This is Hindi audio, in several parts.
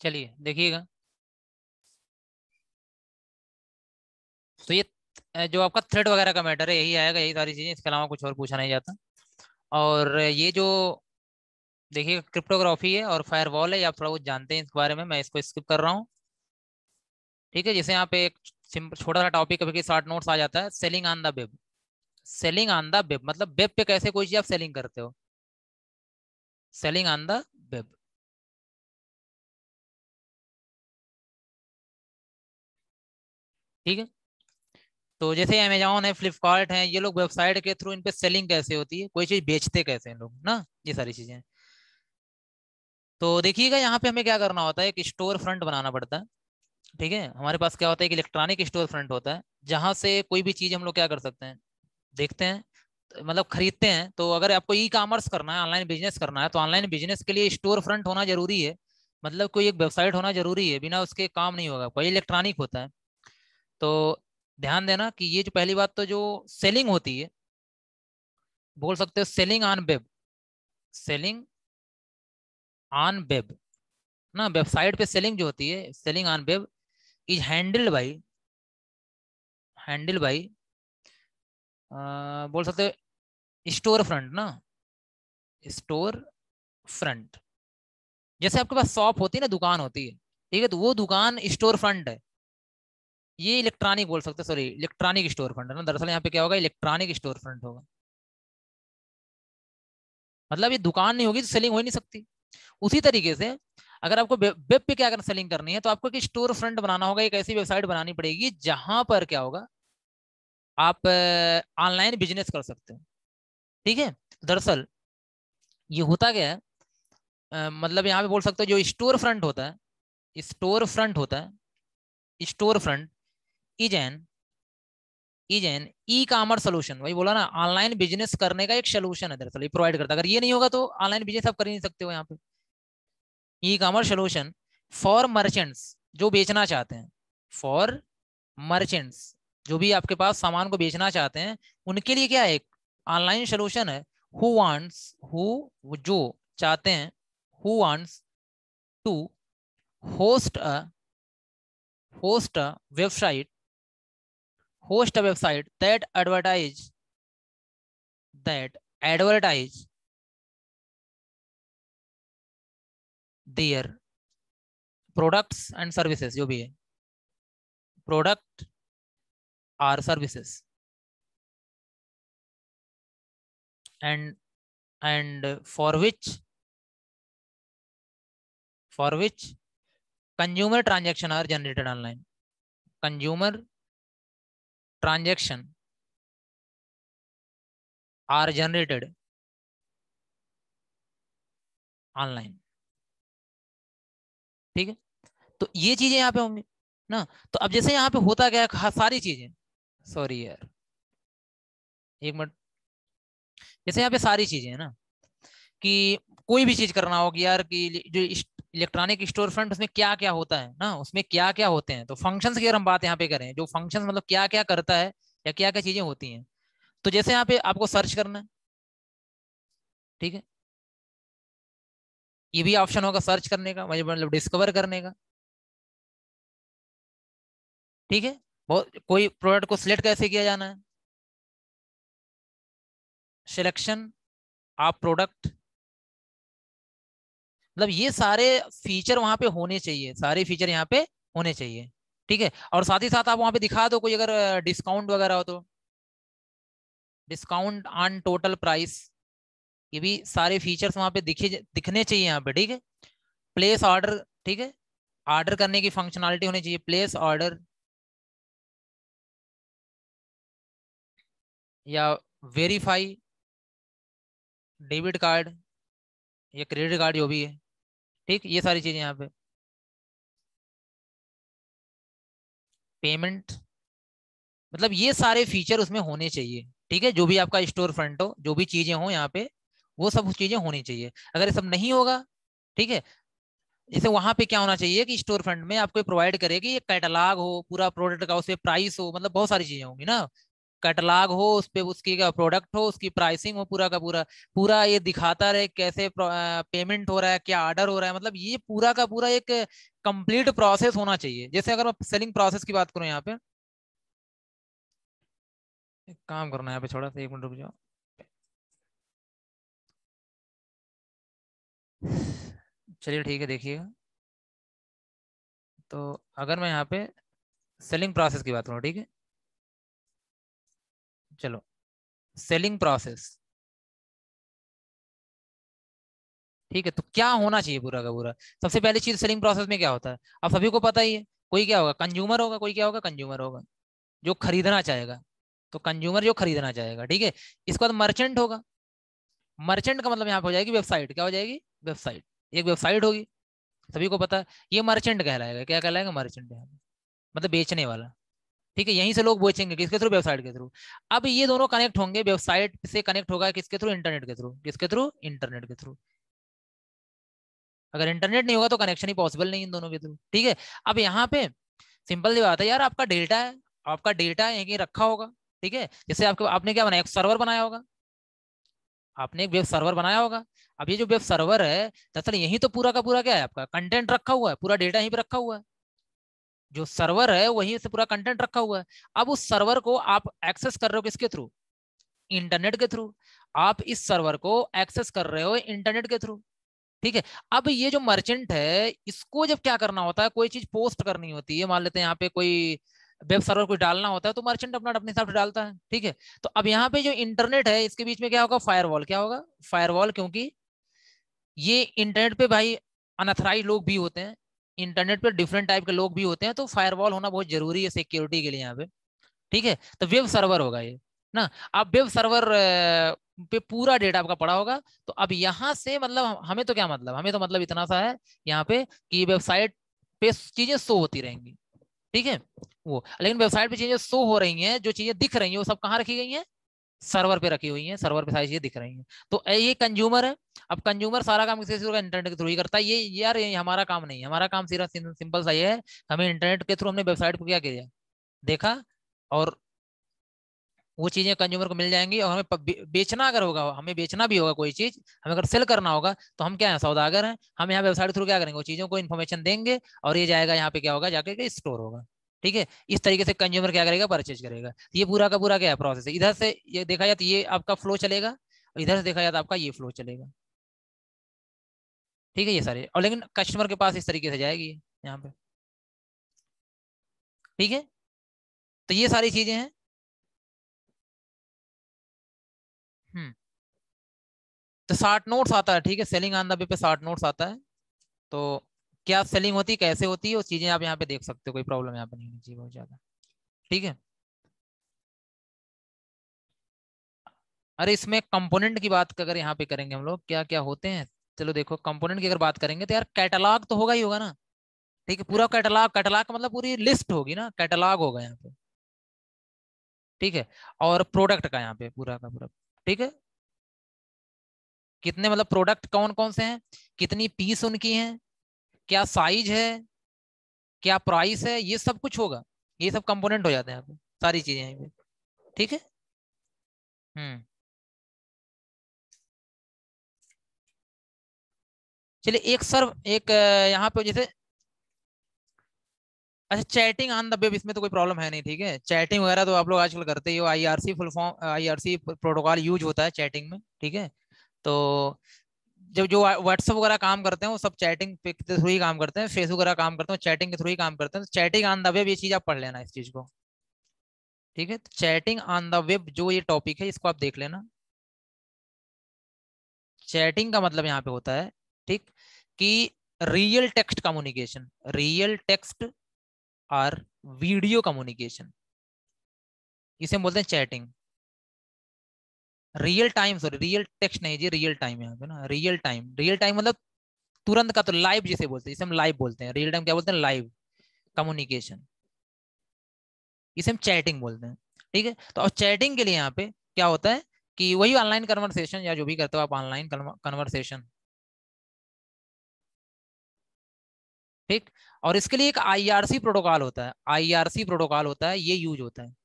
चलिए देखिएगा। तो ये जो आपका थ्रेड वगैरह का मैटर है यही आएगा, यही सारी चीजें, इसके अलावा कुछ और पूछा नहीं जाता। और ये जो देखिए क्रिप्टोग्राफी है और फायरवॉल है, ये आप थोड़ा बहुत जानते हैं इसके बारे में, मैं इसको स्किप कर रहा हूँ। ठीक है, जैसे यहाँ पे एक छोटा सा टॉपिक कभी शॉर्ट नोट्स आ जाता है, selling on the web. Selling on the web मतलब वेब पे कैसे कोई चीज आप सेलिंग करते हो, सेलिंग ऑन द वेब। ठीक है, तो जैसे अमेजोन है, फ्लिपकार्ट है, ये लोग वेबसाइट के थ्रू इन पे सेलिंग कैसे होती है, कोई चीज बेचते कैसे हैं लोग ना, ये सारी चीजें। तो देखिएगा यहाँ पे हमें क्या करना होता है, एक स्टोर फ्रंट बनाना पड़ता है। ठीक है, हमारे पास क्या होता है, एक इलेक्ट्रॉनिक स्टोर फ्रंट होता है, जहां से कोई भी चीज हम लोग क्या कर सकते हैं, देखते हैं, मतलब खरीदते हैं। तो अगर आपको ई कॉमर्स करना है, ऑनलाइन बिजनेस करना है, तो ऑनलाइन बिजनेस के लिए स्टोर फ्रंट होना जरूरी है। मतलब कोई एक वेबसाइट होना जरूरी है, बिना उसके काम नहीं होगा, कोई इलेक्ट्रॉनिक होता है। तो ध्यान देना कि ये जो पहली बात, तो जो सेलिंग होती है, बोल सकते हो selling on web, selling on web ना, वेबसाइट पे सेलिंग जो होती है, selling on web is handle by बोल सकते हो स्टोर फ्रंट ना, स्टोर फ्रंट। जैसे आपके पास शॉप होती है ना, दुकान होती है, ठीक है, तो वो दुकान स्टोर फ्रंट है। ये इलेक्ट्रॉनिक बोल सकते हैं, सॉरी इलेक्ट्रॉनिक स्टोर फ्रंट है ना, दरअसल यहाँ पे क्या होगा, इलेक्ट्रॉनिक स्टोर फ्रंट होगा। मतलब ये दुकान नहीं होगी तो सेलिंग हो ही नहीं सकती। उसी तरीके से अगर आपको वेब पे क्या करना, सेलिंग करनी है, तो आपको एक स्टोर फ्रंट बनाना होगा, एक ऐसी वेबसाइट बनानी पड़ेगी जहां पर क्या होगा, आप ऑनलाइन बिजनेस कर सकते हो। ठीक है, दरअसल ये होता क्या है, मतलब यहाँ पे बोल सकते हो जो स्टोर फ्रंट होता है, स्टोर फ्रंट होता है, store front is an e commerce solution, वही बोला ना, ऑनलाइन बिजनेस करने का एक सोल्यूशन है, दरअसल ये प्रोवाइड करता है। अगर ये नहीं होगा तो ऑनलाइन बिजनेस आप कर ही नहीं सकते हो यहाँ पे। ई कॉमर्स सोल्यूशन फॉर मर्चेंट्स, जो बेचना चाहते हैं, फॉर मर्चेंट्स, जो भी आपके पास सामान को बेचना चाहते हैं, उनके लिए क्या है, एक ऑनलाइन सोल्यूशन है। हु वांट्स, हु, जो चाहते हैं, who wants to host a host a website, host a website that advertise their products and services, जो भी है प्रोडक्ट और services, and for which consumer transaction are generated online, consumer transaction are generated online. ठीक है, तो ये चीजें यहाँ पे होंगी ना। तो अब जैसे यहाँ पे होता क्या है, सारी चीजें, सॉरी यार एक मिनट, जैसे यहाँ पे सारी चीजें है ना, कि कोई भी चीज करना होगी यार, कि जो इलेक्ट्रॉनिक स्टोर फ्रंट, उसमें क्या क्या होता है ना, उसमें क्या क्या होते हैं, तो फंक्शंस की अगर हम बात यहाँ पे करें, जो फंक्शंस मतलब क्या क्या करता है या क्या क्या चीजें होती हैं, तो जैसे यहाँ पे आपको सर्च करना है, ठीक है, ये भी ऑप्शन होगा सर्च करने का, मतलब डिस्कवर करने का। ठीक है, बहुत, कोई प्रोडक्ट को सिलेक्ट कैसे किया जाना है, सिलेक्शन ऑफ प्रोडक्ट, मतलब ये सारे फीचर वहां पे होने चाहिए, सारे फीचर यहाँ पे होने चाहिए। ठीक है, और साथ ही साथ आप वहां पे दिखा दो कोई अगर डिस्काउंट वगैरह हो तो, डिस्काउंट ऑन टोटल प्राइस, ये भी सारे फीचर्स वहां पे दिखने चाहिए यहाँ पे। ठीक है, प्लेस ऑर्डर, ठीक है, ऑर्डर करने की फंक्शनलिटी होनी चाहिए, प्लेस ऑर्डर, या वेरीफाई डेबिट कार्ड या क्रेडिट कार्ड जो भी है। ठीक, ये सारी चीजें यहाँ पे, पेमेंट, मतलब ये सारे फीचर उसमें होने चाहिए। ठीक है, जो भी आपका स्टोर फ्रंट हो, जो भी चीजें हो यहाँ पे, वो सब चीजें होनी चाहिए। अगर ये सब नहीं होगा, ठीक है, जैसे वहां पे क्या होना चाहिए कि स्टोर फ्रंट में आपको प्रोवाइड करे कि ये कैटलॉग हो पूरा प्रोडक्ट का, उसपे प्राइस हो, मतलब बहुत सारी चीजें होंगी ना, कैटलॉग हो, उस पे उसकी प्रोडक्ट हो, उसकी प्राइसिंग हो, पूरा का पूरा, पूरा ये दिखाता रहे कैसे पेमेंट हो रहा है, क्या ऑर्डर हो रहा है, मतलब ये पूरा का पूरा एक कंप्लीट प्रोसेस होना चाहिए। जैसे अगर मैं सेलिंग प्रोसेस की बात करूं यहाँ पे, एक काम करना है यहाँ पे, थोड़ा सा 1 मिनट रुक जाओ। चलिए ठीक है, देखिएगा। तो अगर मैं यहाँ पे सेलिंग प्रोसेस की बात करूँ, ठीक है, चलो, सेलिंग प्रोसेस, ठीक है, तो क्या होना चाहिए पूरा का पूरा। सबसे पहली चीज सेलिंग प्रोसेस में क्या होता है, आप सभी को पता ही है। कोई क्या होगा, कंज्यूमर होगा, कोई क्या होगा, कंज्यूमर होगा, जो खरीदना चाहेगा। तो कंज्यूमर जो खरीदना चाहेगा, ठीक है। इसके बाद मर्चेंट होगा। मर्चेंट का मतलब यहाँ पे हो जाएगी वेबसाइट, क्या हो जाएगी, वेबसाइट, एक वेबसाइट होगी, सभी को पता है। ये मर्चेंट कहलाएगा, क्या कहलाएगा, मर्चेंट यहाँ पे, मतलब बेचने वाला। ठीक है, यहीं से लोग बेचेंगे किसके थ्रू, वेबसाइट के थ्रू। अब ये दोनों कनेक्ट होंगे, वेबसाइट से कनेक्ट होगा किसके थ्रू, इंटरनेट के थ्रू, किसके थ्रू, इंटरनेट के थ्रू। अगर इंटरनेट नहीं होगा तो कनेक्शन ही पॉसिबल नहीं इन दोनों के थ्रू, ठीक है। अब यहाँ पे सिंपल सी बात है यार, आपका डेटा है, आपका डेटा यहीं रखा होगा, ठीक है। जैसे आपके आपने क्या बनाया, एक सर्वर बनाया होगा, आपने एक वेब सर्वर बनाया होगा। अब ये जो वेब सर्वर है, दरअसल यही तो पूरा का पूरा क्या है, आपका कंटेंट रखा हुआ है, पूरा डेटा यहीं पे रखा हुआ है। जो सर्वर है वहीं से पूरा कंटेंट रखा हुआ है। अब उस सर्वर को आप एक्सेस कर रहे हो किसके थ्रू, इंटरनेट के थ्रू। आप इस सर्वर को एक्सेस कर रहे हो इंटरनेट के थ्रू, ठीक है। अब ये जो मर्चेंट है, इसको जब क्या करना होता है, कोई चीज पोस्ट करनी होती है, मान लेते हैं यहाँ पे कोई वेब सर्वर को डालना होता है, तो मर्चेंट अपना अपने हिसाब से डालता है, ठीक है। तो अब यहाँ पे जो इंटरनेट है, इसके बीच में क्या होगा, फायरवॉल, क्या होगा, फायरवॉल, क्योंकि ये इंटरनेट पे भाई अनथराइज लोग भी होते हैं, इंटरनेट पे डिफरेंट टाइप के लोग भी होते हैं, तो फायरवॉल होना बहुत जरूरी है सिक्योरिटी के लिए यहाँ पे, ठीक है। तो वेब सर्वर होगा ये ना। अब वेब सर्वर पे पूरा डेटा आपका पड़ा होगा। तो अब यहां से मतलब हमें तो क्या मतलब, हमें तो मतलब इतना सा है यहाँ पे कि वेबसाइट पे चीजें शो होती रहेंगी, ठीक है। वो लेकिन वेबसाइट पे चीजें शो हो रही हैं, जो चीजें दिख रही हैं वो सब कहाँ रखी गई हैं, सर्वर पे रखी हुई हैं, सर्वर पे सारी चीजें दिख रही हैं। तो ये कंज्यूमर है। अब कंज्यूमर सारा काम किसी से इंटरनेट के थ्रू ही करता है। ये यार ये हमारा काम नहीं है, हमारा काम सिर्फ सिंपल सा ये है, हमें इंटरनेट के थ्रू हमने वेबसाइट को क्या किया, देखा, और वो चीजें कंज्यूमर को मिल जाएंगी। और हमें बेचना अगर होगा, हमें बेचना भी होगा कोई चीज, हमें अगर सेल करना होगा, तो हम क्या है, सौदागर हैं, हम यहाँ वेबसाइट थ्रू क्या करेंगे, वो चीजों को इन्फॉर्मेशन देंगे, और ये जाएगा यहाँ पे क्या होगा, जाके स्टोर होगा, ठीक है। इस तरीके से कंज्यूमर क्या करेगा, परचेज करेगा। ये पूरा का पूरा क्या है, प्रोसेस है। इधर से ये देखा जाए तो ये आपका फ्लो चलेगा, और इधर से देखा जाए तो आपका ये फ्लो चलेगा, ठीक है। ये सारे, और लेकिन कस्टमर के पास इस तरीके से जाएगी यहाँ पे, ठीक है। तो ये सारी चीजें हैं। हम्म। तो 60 नोट्स आता है, ठीक है, सेलिंग ऑन द वे पे 60 नोट्स आता है। तो क्या सेलिंग होती है, कैसे होती है, वो चीजें आप यहाँ पे देख सकते हो, कोई प्रॉब्लम यहाँ पे नहीं होनी चाहिए बहुत ज्यादा, ठीक है। अरे इसमें कंपोनेंट की बात अगर यहाँ पे करेंगे हम लोग, क्या क्या होते हैं, चलो देखो, कंपोनेंट की अगर बात करेंगे तो यार कैटलॉग तो होगा ही होगा ना, ठीक है। पूरा कैटलॉग, कैटलॉग का मतलब पूरी लिस्ट होगी ना, कैटलॉग होगा यहाँ पे, ठीक है। और प्रोडक्ट का यहाँ पे पूरा का पूरा, ठीक है। कितने मतलब प्रोडक्ट कौन कौन से हैं, कितनी पीस उनकी हैं, क्या साइज है, क्या प्राइस है, ये सब कुछ होगा। ये सब कंपोनेंट हो जाते हैं यहाँ पे, सारी चीजें यहाँ पे, ठीक है। हम्म। चलिए एक सर्व एक यहाँ पे जैसे, अच्छा चैटिंग ऑन द वेब, इसमें तो कोई प्रॉब्लम है नहीं, ठीक है। चैटिंग वगैरह तो आप लोग आजकल करते ही हो, IRC full form, IRC protocol use होता है चैटिंग में, ठीक है। तो जब जो व्हाट्सएप वगैरह काम करते हैं वो सब चैटिंग के थ्रू ही काम करते हैं, फेसबुक वगैरह काम करते हैं चैटिंग के थ्रू ही काम करते हैं। तो चैटिंग ऑन द वेब ये चीज आप पढ़ लेना इस चीज को, ठीक है। चैटिंग ऑन द वेब जो ये टॉपिक है, इसको आप देख लेना। चैटिंग का मतलब यहाँ पे होता है, ठीक, कि real text communication, real text और वीडियो कम्युनिकेशन, इसे हम बोलते हैं chatting. Real time, sorry real text नहीं जी, रियल टाइम यहाँ पे ना, रियल टाइम, रियल टाइम मतलब तुरंत का, तो लाइव जिसे बोलते हैं, इसे हम लाइव बोलते हैं, रियल टाइम क्या बोलते हैं, लाइव कम्युनिकेशन, इसे हम चैटिंग बोलते हैं, ठीक है। तो और चैटिंग के लिए यहाँ पे क्या होता है कि वही ऑनलाइन कन्वर्सेशन, या जो भी करते हो आप ऑनलाइन कन्वर्सेशन, ठीक। और इसके लिए एक आईआरसी प्रोटोकॉल होता है, आईआरसी प्रोटोकॉल होता है, ये यूज होता है।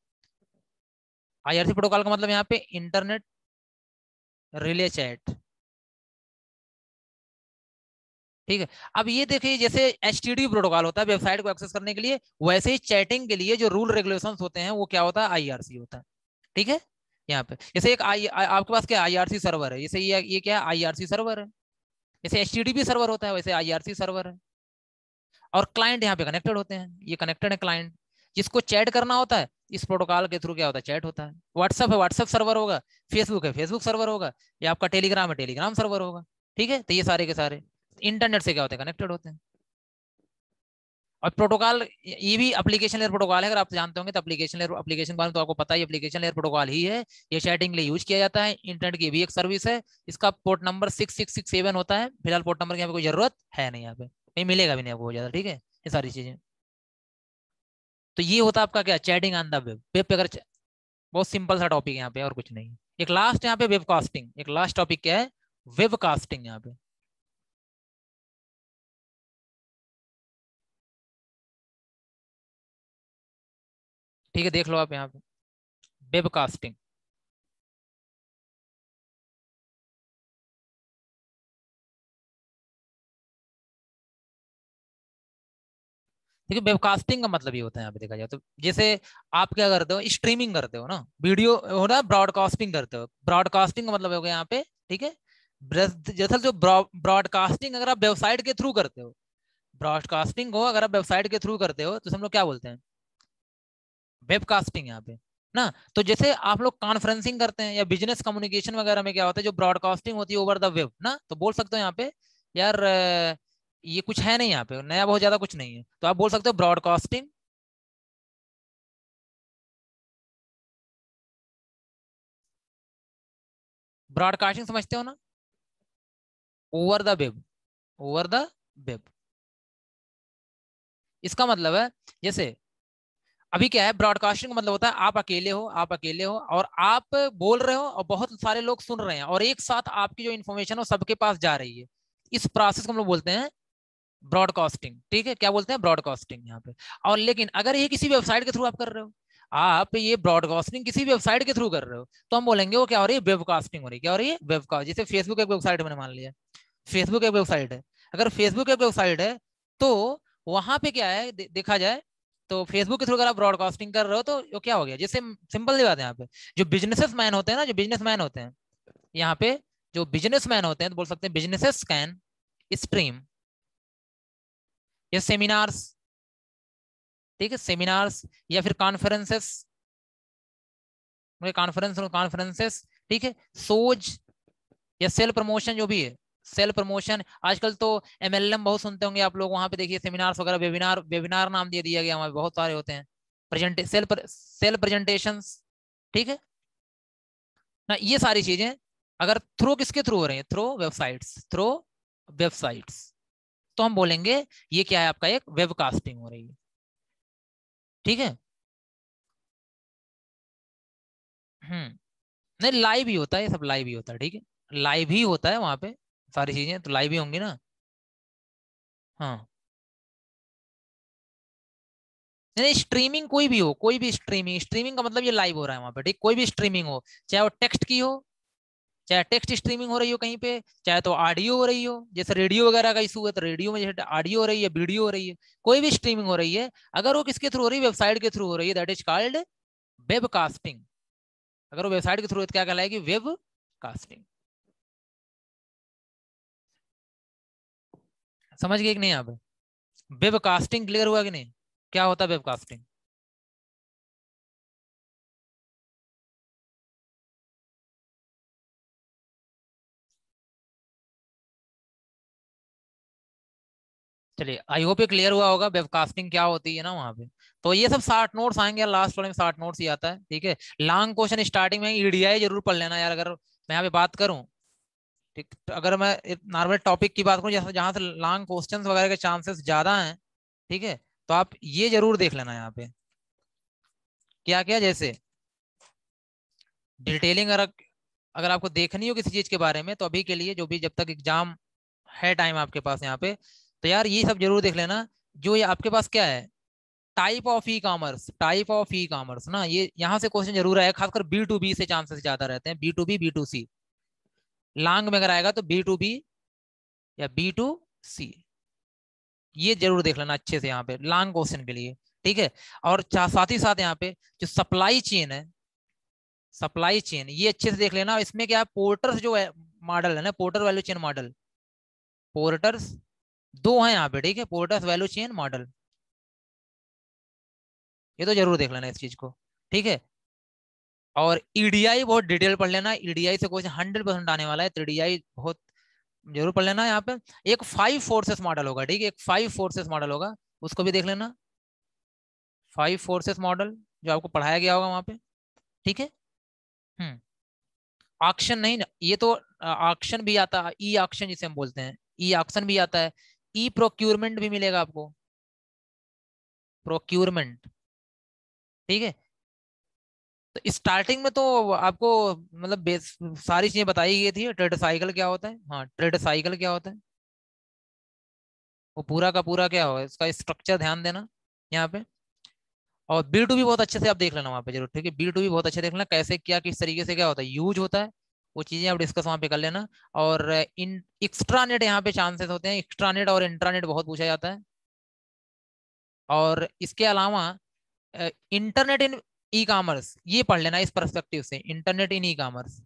IRC प्रोटोकॉल का मतलब यहाँ पे इंटरनेट रिले चैट, ठीक है। अब ये देखिए जैसे HTTP प्रोटोकॉल होता है वेबसाइट को एक्सेस करने के लिए, वैसे ही चैटिंग के लिए जो रूल रेगुलेशंस होते हैं वो क्या होता है, IRC होता है, ठीक है। यहाँ पे जैसे एक आपके पास क्या IRC सर्वर है, जैसे ये क्या है, IRC सर्वर है। जैसे HTTP सर्वर होता है वैसे IRC सर्वर है। और क्लाइंट यहाँ पे कनेक्टेड होते हैं, ये कनेक्टेड है क्लाइंट। जिसको चैट करना होता है इस प्रोटोकॉल के थ्रू क्या होता है, चैट होता है। व्हाट्सअप है व्हाट्सअप सर्वर होगा, फेसबुक है फेसबुक सर्वर होगा, या आपका टेलीग्राम है टेलीग्राम सर्वर होगा, ठीक है। तो ये सारे के सारे इंटरनेट से क्या होते हैं, कनेक्टेड होते हैं। और प्रोटोकॉल ये भी एप्लीकेशन लेयर प्रोटोकॉल है, अगर आप जानते होंगे तो एप्लीकेशन लेयर, एप्लीकेशन के बारे में तो आपको पता ही, एप्लीकेशन लेयर प्रोटोकॉल ही है। ये चैटिंग के लिए यूज किया जाता है, इंटरनेट की भी एक सर्विस है। इसका पोर्ट नंबर 6667 होता है। फिलहाल पोर्ट नंबर की यहाँ पे कोई जरूरत है नहीं, यहाँ पे कहीं मिलेगा भी नहीं आपको ज्यादा, ठीक है, ये सारी चीजें। तो ये होता है आपका क्या, chatting on the web. Web पे अगर बहुत सिंपल सा टॉपिक है यहाँ पे, और कुछ नहीं। एक लास्ट यहाँ पे वेब कास्टिंग, एक लास्ट टॉपिक क्या है, वेब कास्टिंग यहाँ पे, ठीक है। देख लो आप यहाँ पे वेब कास्टिंग। देखिए वेबकास्टिंग का मतलब ये होता है यहाँ पे देखा जाए तो, जैसे आप क्या करते हो, स्ट्रीमिंग करते हो ना, वीडियो हो ना, ब्रॉडकास्टिंग करते हो। ब्रॉडकास्टिंग का मतलब हो गया यहाँ पे, ठीक है। जैसे जो ब्रॉडकास्टिंग अगर आप वेबसाइट के थ्रू करते हो, ब्रॉडकास्टिंग को अगर आप वेबसाइट के थ्रू करते हो तो हम लोग क्या बोलते हैं, वेबकास्टिंग यहाँ पे ना। तो जैसे आप लोग कॉन्फ्रेंसिंग करते हैं या बिजनेस कम्युनिकेशन वगैरह में क्या होता है, जो ब्रॉडकास्टिंग होती है ओवर द वेब ना, तो बोल सकते हो यहाँ पे यार ये कुछ है नहीं यहाँ पे नया, बहुत ज्यादा कुछ नहीं है, तो आप बोल सकते हो ब्रॉडकास्टिंग। ब्रॉडकास्टिंग समझते हो ना, over the web, over the web. इसका मतलब है जैसे अभी क्या है, ब्रॉडकास्टिंग का मतलब होता है आप अकेले हो, आप अकेले हो और आप बोल रहे हो और बहुत सारे लोग सुन रहे हैं, और एक साथ आपकी जो इन्फॉर्मेशन हो सबके पास जा रही है। इस प्रोसेस को हम लोग बोलते हैं ब्रॉडकास्टिंग, ठीक है। क्या बोलते हैं, ब्रॉडकास्टिंग यहाँ पे। और लेकिन अगर ये किसी वेबसाइट के थ्रू आप कर रहे हो, आप ये ब्रॉडकास्टिंग किसी वेबसाइट के थ्रू कर रहे हो, तो हम बोलेंगे वो क्या हो रही है, वेबकास्टिंग हो रही है। क्या हो रही है, वेबकास्ट। जैसे फेसबुक एक वेबसाइट मैंने मान लिया, फेसबुक एक वेबसाइट है। अगर फेसबुक एक वेबसाइट है तो वहां पे क्या है, देखा जाए तो फेसबुक के थ्रू अगर आप ब्रॉडकास्टिंग कर रहे हो तो वो क्या हो गया, जैसे सिंपल सी बात है यहाँ पे, जो बिजनेसेस मैन होते हैं ना, जो बिजनेसमैन होते हैं यहाँ पे, जो बिजनेसमैन होते हैं तो बोल सकते हैं बिजनेसेस कैन स्ट्रीम या सेमिनार्स, ठीक है, सेमिनार्स या फिर कॉन्फ्रेंसेस, कॉन्फ्रेंस कॉन्फ्रेंसेस, ठीक है, सोज या सेल प्रमोशन जो भी है, सेल प्रमोशन। आजकल तो MLM बहुत सुनते होंगे आप लोग, वहां पे देखिए सेमिनार्स वगैरह, वेबिनार, वेबिनार नाम दे दिया गया, वहां पे बहुत सारे होते हैं। सेल प्रेजेंटेशंस, ठीक है ना। ये सारी चीजें अगर थ्रू किसके थ्रू हो रही है, थ्रू वेबसाइट्स, थ्रू वेबसाइट्स, तो हम बोलेंगे ये क्या है, आपका एक वेबकास्टिंग हो रही है, ठीक है। नहीं लाइव ही होता है, ये सब लाइव ही होता है, ठीक है। लाइव ही होता है वहां पे, सारी चीजें तो लाइव ही होंगी ना। हाँ, नहीं स्ट्रीमिंग कोई भी हो, कोई भी स्ट्रीमिंग, स्ट्रीमिंग का मतलब ये लाइव हो रहा है वहां पे, ठीक, कोई भी स्ट्रीमिंग हो, चाहे वो टेक्स्ट की हो, चाहे टेक्स्ट स्ट्रीमिंग हो रही हो कहीं पे, चाहे तो ऑडियो हो रही हो, जैसे रेडियो वगैरह का इशू है तो रेडियो में जैसे ऑडियो हो रही है, वीडियो हो रही है, कोई भी स्ट्रीमिंग हो रही है, अगर वो किसके थ्रू हो रही है, वेबसाइट के थ्रू हो रही है, that is called web casting. अगर वो वेबसाइट के थ्रू है तो क्या कहलाएगी, वेब कास्टिंग। समझ गए कि नहीं आप, वेब कास्टिंग क्लियर हुआ कि नहीं, क्या होता है वेब कास्टिंग। चलिए आई होप ये क्लियर हुआ होगा वेबकास्टिंग क्या होती है ना वहां पे। तो ये सब 60 नोट्स आएंगे, लास्ट वाले में 60 नोट्स ही आता है, ठीक है। लॉन्ग क्वेश्चन स्टार्टिंग में EDI जरूर पढ़ लेना यार, अगर मैं यहाँ पे बात करूँ, ठीक, तो अगर मैं नॉर्मल टॉपिक की बात करूँ जहाँ जहाँ से लॉन्ग क्वेश्चन वगैरह के चांसेस ज्यादा हैं, ठीक है, तो आप ये जरूर देख लेना यहाँ पे क्या क्या, जैसे डिटेलिंग अगर अगर आपको देखनी हो किसी चीज के बारे में, तो अभी के लिए जो भी जब तक एग्जाम है टाइम आपके पास यहाँ पे, तो यार ये सब जरूर देख लेना। जो ये आपके पास क्या है, type of e commerce, type of e commerce ना, ये यहाँ से क्वेश्चन जरूर आएगा, खासकर बी टू बी से चांसेस ज्यादा रहते हैं, B to B, B to C. Long में अगर आएगा तो बी टू बी या बी टू सी, ये जरूर देख लेना अच्छे से यहाँ पे लॉन्ग क्वेश्चन के लिए, ठीक है। और साथ ही साथ यहाँ पे जो सप्लाई चेन है, सप्लाई चेन ये अच्छे से देख लेना। इसमें क्या है, पोर्टर्स जो है मॉडल है ना, porter value chain model, porters दो हैं यहाँ पे, ठीक है, पोर्टर्स वैल्यू चेन मॉडल, ये तो जरूर देख लेना इस चीज को, ठीक है। और ईडीआई बहुत डिटेल पढ़ लेना, ईडीआई से क्वेश्चन 100% आने वाला है, तो ईडीआई बहुत जरूर पढ़ लेना। यहाँ पे एक 5 फोर्सेस मॉडल होगा, ठीक है, एक 5 फोर्सेस मॉडल होगा, उसको भी देख लेना, 5 फोर्सेस मॉडल जो आपको पढ़ाया गया होगा वहां पे, ठीक है। हम्म। ऑक्शन नहीं ना, ये तो ऑक्शन भी आता है, ई ऑक्शन जिसे हम बोलते हैं, ई ऑक्शन भी आता है, ई प्रोक्यूरमेंट भी मिलेगा आपको, प्रोक्यूरमेंट, ठीक है। तो स्टार्टिंग में तो आपको मतलब सारी चीजें बताई गई थी, ट्रेड साइकिल क्या होता है, हाँ ट्रेड साइकिल क्या होता है, वो पूरा का पूरा क्या होगा, इसका स्ट्रक्चर ध्यान देना यहाँ पे। और बी टू भी बहुत अच्छे से आप देख लेना वहाँ पे जरूर, ठीक है, बी टू भी बहुत अच्छे देख लेना, कैसे क्या किस तरीके से क्या होता है, यूज होता है, वो चीजें आप डिस्कस वहाँ पे कर लेना। और इन एक्स्ट्रानेट यहाँ पे चांसेस होते हैं, एक्स्ट्रानेट और इंट्रानेट बहुत पूछा जाता है। और इसके अलावा इंटरनेट इन ई कॉमर्स, ये पढ़ लेना इस परस्पेक्टिव से, इंटरनेट इन ई कॉमर्स,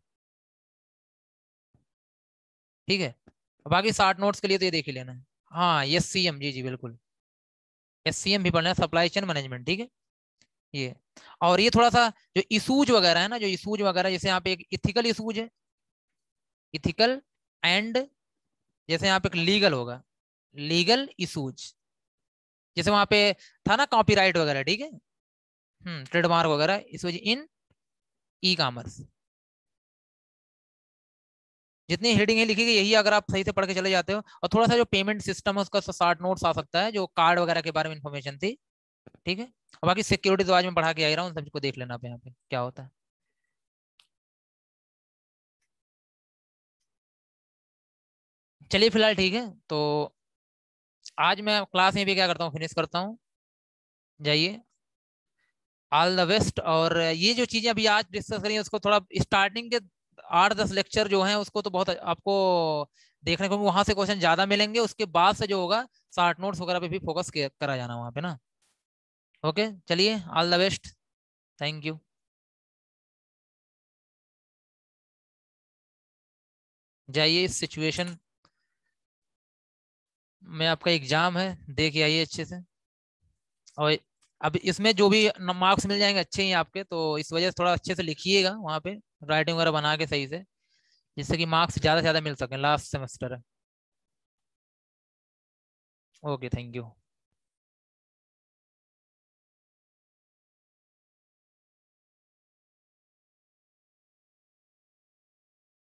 ठीक है। बाकी 60 नोट्स के लिए तो ये देख ही लेना है। हाँ एस सी एम, जी जी बिल्कुल, एस सी एम भी पढ़ना है, सप्लाई चेन मैनेजमेंट, ठीक है ये। और ये थोड़ा सा जो इशूज वगैरह है ना, जो इशूज वगैरह, जैसे यहाँ पे एक इथिकल इशूज है, इथिकल एंड, जैसे यहाँ पे एक लीगल होगा, लीगल इशूज, जैसे वहां पे था ना कॉपीराइट वगैरह, ठीक है, ट्रेडमार्क वगैरह, इशूज इन ई कॉमर्स, जितनी हेडिंग है लिखी गई यही, अगर आप सही से पढ़ के चले जाते हो। और थोड़ा सा जो पेमेंट सिस्टम है उसका 60 नोट्स आ सकता है, जो कार्ड वगैरह के बारे में इंफॉर्मेशन थी, ठीक है। और बाकी सिक्योरिटी तो आज मैं पढ़ा के आ ही रहा हूँ, सबको देख लेना आप यहाँ पे क्या होता है। चलिए फिलहाल ठीक है, तो आज मैं क्लास में भी क्या करता हूँ, फिनिश करता हूँ, जाइए, ऑल द बेस्ट। और ये जो चीजें अभी आज डिस्कस करी हैं, उसको थोड़ा स्टार्टिंग के 8-10 लेक्चर जो हैं उसको तो बहुत आपको देखने को, वहां से क्वेश्चन ज्यादा मिलेंगे, उसके बाद से जो होगा 60 नोट्स वगैरह पे भी फोकस करा जाना वहां पे ना। ओके चलिए, all the best, thank you. जाइए, इस सिचुएशन में आपका एग्जाम है, देखिए आइए अच्छे से। और अब इसमें जो भी मार्क्स मिल जाएंगे अच्छे ही आपके, तो इस वजह से थोड़ा अच्छे से लिखिएगा वहाँ पे, राइटिंग वगैरह बना के सही से, जिससे कि मार्क्स ज़्यादा से ज़्यादा मिल सकें, लास्ट सेमेस्टर है। Okay thank you.